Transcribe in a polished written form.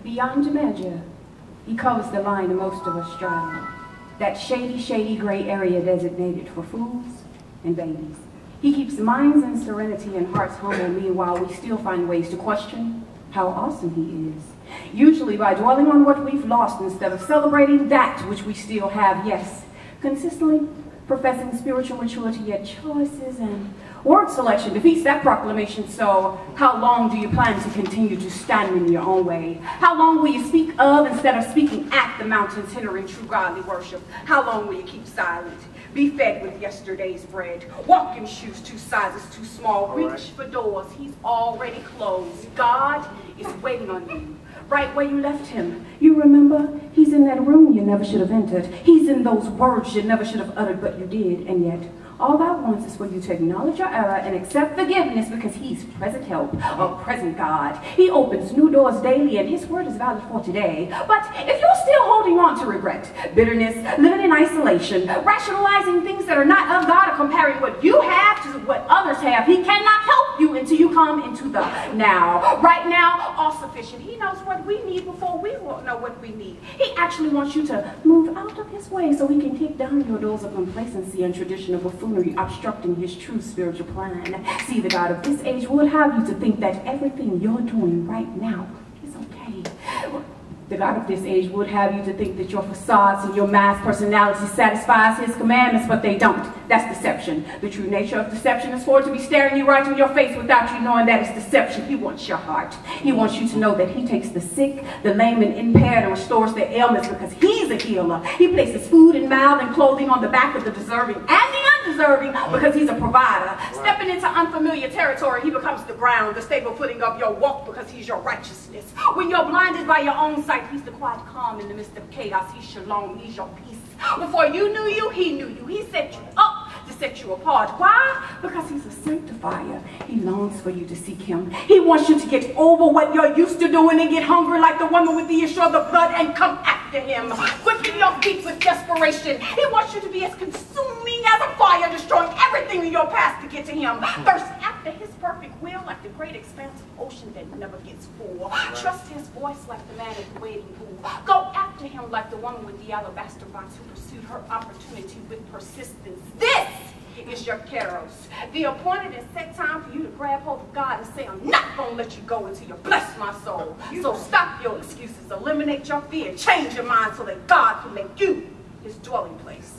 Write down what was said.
Beyond measure, he covers the line that most of us straddle. That shady, shady gray area designated for fools and babies. He keeps minds in serenity and hearts humble, meanwhile we still find ways to question how awesome he is. Usually by dwelling on what we've lost instead of celebrating that which we still have, yes. Consistently professing spiritual maturity, yet choices and word selection defeats that proclamation. So how long do you plan to continue to stand in your own way? How long will you speak of instead of speaking at the mountains hindering true godly worship? How long will you keep silent? Be fed with yesterday's bread. Walk in shoes 2 sizes too small. Reach for doors he's already closed. God is waiting on you. Right where you left him. You remember? He's in that room you never should have entered. He's in those words you never should have uttered, but you did. And yet, all God wants is for you to acknowledge your error and accept forgiveness because he's present help, a present God. He opens new doors daily and his word is valid for today. But if you're still holding on to regret, bitterness, living in isolation, rationalizing things that are not of God or comparing what you have to what others have, he cannot help you until you come into the now. Right now, all sufficient. He knows what we need before we know what we need. He actually wants you to move out of his way so he can kick down your doors of complacency and traditional buffoonery, obstructing his true spiritual plan. See, the God of this age would have you to think that everything you're doing right now is okay. The God of this age would have you to think that your facades and your masked personality satisfies his commandments, but they don't. That's deception. The true nature of deception is for it to be staring you right in your face without you knowing that it's deception. He wants your heart. He wants you to know that he takes the sick, the lame, and impaired and restores their ailments because he's a healer. He places food and mouth and clothing on the back of the deserving and the undeserving because he's a provider. Stepping into unfamiliar territory, he becomes the ground, the stable footing of your walk because he's your righteousness. When you're blinded by your own sight, he's the quiet calm in the midst of chaos. He's shalom. He's your peace. Before you knew you, he knew you. He set you up to set you apart. Why? Because he's a sanctifier. He longs for you to seek him. He wants you to get over what you're used to doing and get hungry like the woman with the issue of the blood and come after him. Quicken your feet with desperation. He wants you to be as consuming as a fire, destroying everything in your path to get to him. Thirst after his perfect will like the great expanse of ocean that never gets full. Trust his voice like the man at the waiting pool. Go after him like the woman with the alabaster box who pursued her opportunity with persistence. This is your Kairos, the appointed and set time for you to grab hold of God and say, I'm not going to let you go until you bless my soul. So stop your excuses, eliminate your fear, change your mind so that God can make you his dwelling place.